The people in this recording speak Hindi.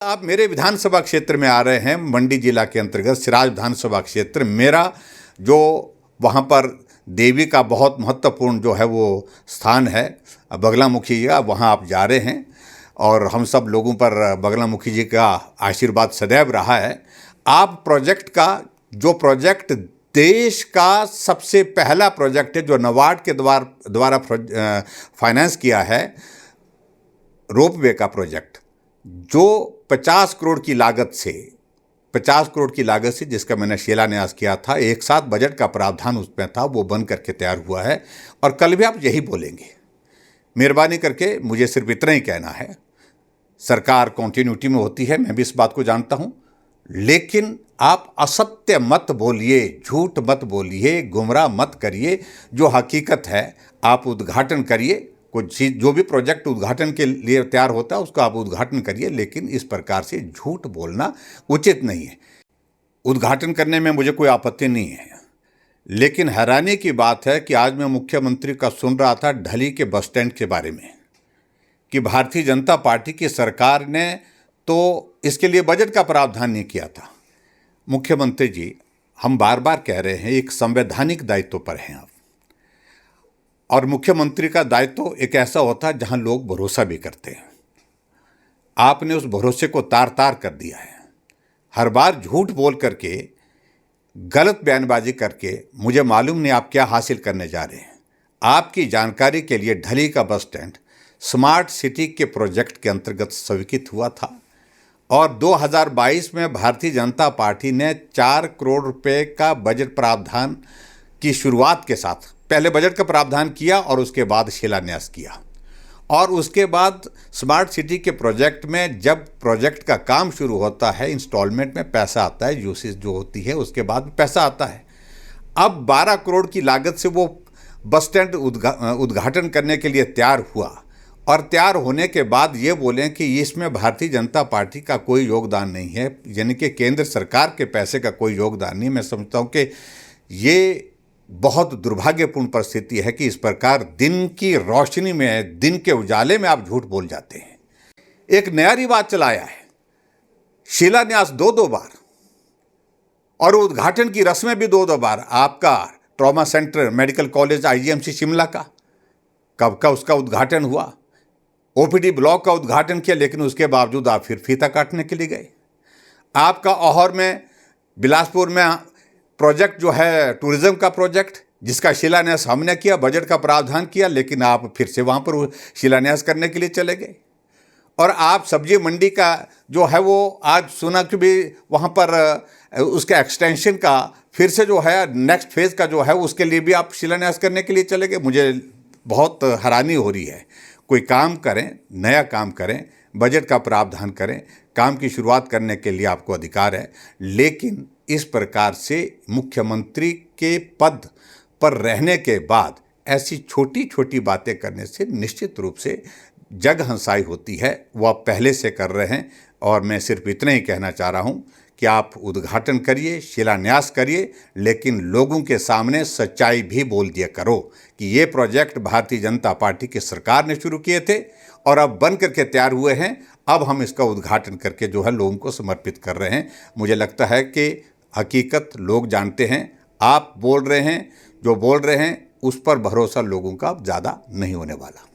आप मेरे विधानसभा क्षेत्र में आ रहे हैं, मंडी जिला के अंतर्गत सिराज विधानसभा क्षेत्र मेरा, जो वहाँ पर देवी का बहुत महत्वपूर्ण जो है वो स्थान है, बगलामुखी जी का, वहाँ आप जा रहे हैं और हम सब लोगों पर बगलामुखी जी का आशीर्वाद सदैव रहा है। आप प्रोजेक्ट का जो प्रोजेक्ट देश का सबसे पहला प्रोजेक्ट है, जो नाबार्ड के द्वारा फाइनेंस किया है, रोपवे का प्रोजेक्ट, जो 50 करोड़ की लागत से जिसका मैंने शिलान्यास किया था, एक साथ बजट का प्रावधान उसमें था, वो बन करके तैयार हुआ है। और कल भी आप यही बोलेंगे। मेहरबानी करके मुझे सिर्फ इतना ही कहना है, सरकार कॉन्टिन्यूटी में होती है, मैं भी इस बात को जानता हूँ, लेकिन आप असत्य मत बोलिए, झूठ मत बोलिए, गुमराह मत करिए। जो हकीकत है आप उद्घाटन करिए, कुछ चीज़ जो भी प्रोजेक्ट उद्घाटन के लिए तैयार होता है उसका आप उद्घाटन करिए, लेकिन इस प्रकार से झूठ बोलना उचित नहीं है। उद्घाटन करने में मुझे कोई आपत्ति नहीं है, लेकिन हैरानी की बात है कि आज मैं मुख्यमंत्री का सुन रहा था ढली के बस स्टैंड के बारे में, कि भारतीय जनता पार्टी की सरकार ने तो इसके लिए बजट का प्रावधान नहीं किया था। मुख्यमंत्री जी, हम बार बार कह रहे हैं, एक संवैधानिक दायित्व पर हैं आप, और मुख्यमंत्री का दायित्व एक ऐसा होता है जहां लोग भरोसा भी करते हैं। आपने उस भरोसे को तार तार कर दिया है। हर बार झूठ बोल करके, गलत बयानबाजी करके, मुझे मालूम नहीं आप क्या हासिल करने जा रहे हैं। आपकी जानकारी के लिए, ढली का बस स्टैंड स्मार्ट सिटी के प्रोजेक्ट के अंतर्गत स्वीकृत हुआ था, और 2022 में भारतीय जनता पार्टी ने 4 करोड़ रुपए का बजट प्रावधान की शुरुआत के साथ पहले बजट का प्रावधान किया और उसके बाद शिलान्यास किया। और उसके बाद स्मार्ट सिटी के प्रोजेक्ट में जब प्रोजेक्ट का काम शुरू होता है, इंस्टॉलमेंट में पैसा आता है, यूसेज जो होती है उसके बाद पैसा आता है। अब 12 करोड़ की लागत से वो बस स्टैंड उद्घाटन करने के लिए तैयार हुआ, और तैयार होने के बाद ये बोलें कि इसमें भारतीय जनता पार्टी का कोई योगदान नहीं है, यानी कि केंद्र सरकार के पैसे का कोई योगदान नहीं। मैं समझता हूँ कि ये बहुत दुर्भाग्यपूर्ण परिस्थिति है कि इस प्रकार दिन की रोशनी में, दिन के उजाले में आप झूठ बोल जाते हैं। एक नया रिवाज चलाया है, शिलान्यास 2-2 बार और उद्घाटन की रस्में भी 2-2 बार। आपका trauma centre medical college IGMC Shimla का कब का उसका उद्घाटन हुआ, ओपीडी ब्लॉक का उद्घाटन किया, लेकिन उसके बावजूद आप फिर फीता काटने के लिए गए। आपका औहर में, बिलासपुर में प्रोजेक्ट जो है टूरिज्म का प्रोजेक्ट, जिसका शिलान्यास हमने किया, बजट का प्रावधान किया, लेकिन आप फिर से वहाँ पर शिलान्यास करने के लिए चले गए। और आप सब्जी मंडी का जो है वो आज सुना कि भी वहाँ पर उसका एक्सटेंशन का फिर से जो है नेक्स्ट फेज़ का जो है उसके लिए भी आप शिलान्यास करने के लिए चले गए। मुझे बहुत हैरानी हो रही है। कोई काम करें, नया काम करें, बजट का प्रावधान करें, काम की शुरुआत करने के लिए आपको अधिकार है, लेकिन इस प्रकार से मुख्यमंत्री के पद पर रहने के बाद ऐसी छोटी छोटी बातें करने से निश्चित रूप से जग हंसाई होती है। वो आप पहले से कर रहे हैं, और मैं सिर्फ इतना ही कहना चाह रहा हूँ कि आप उद्घाटन करिए, शिलान्यास करिए, लेकिन लोगों के सामने सच्चाई भी बोल दिया करो कि ये प्रोजेक्ट भारतीय जनता पार्टी की सरकार ने शुरू किए थे और अब बन करके तैयार हुए हैं। अब हम इसका उद्घाटन करके जो है लोगों को समर्पित कर रहे हैं। मुझे लगता है कि हकीकत लोग जानते हैं। आप बोल रहे हैं, जो बोल रहे हैं उस पर भरोसा लोगों का ज़्यादा नहीं होने वाला।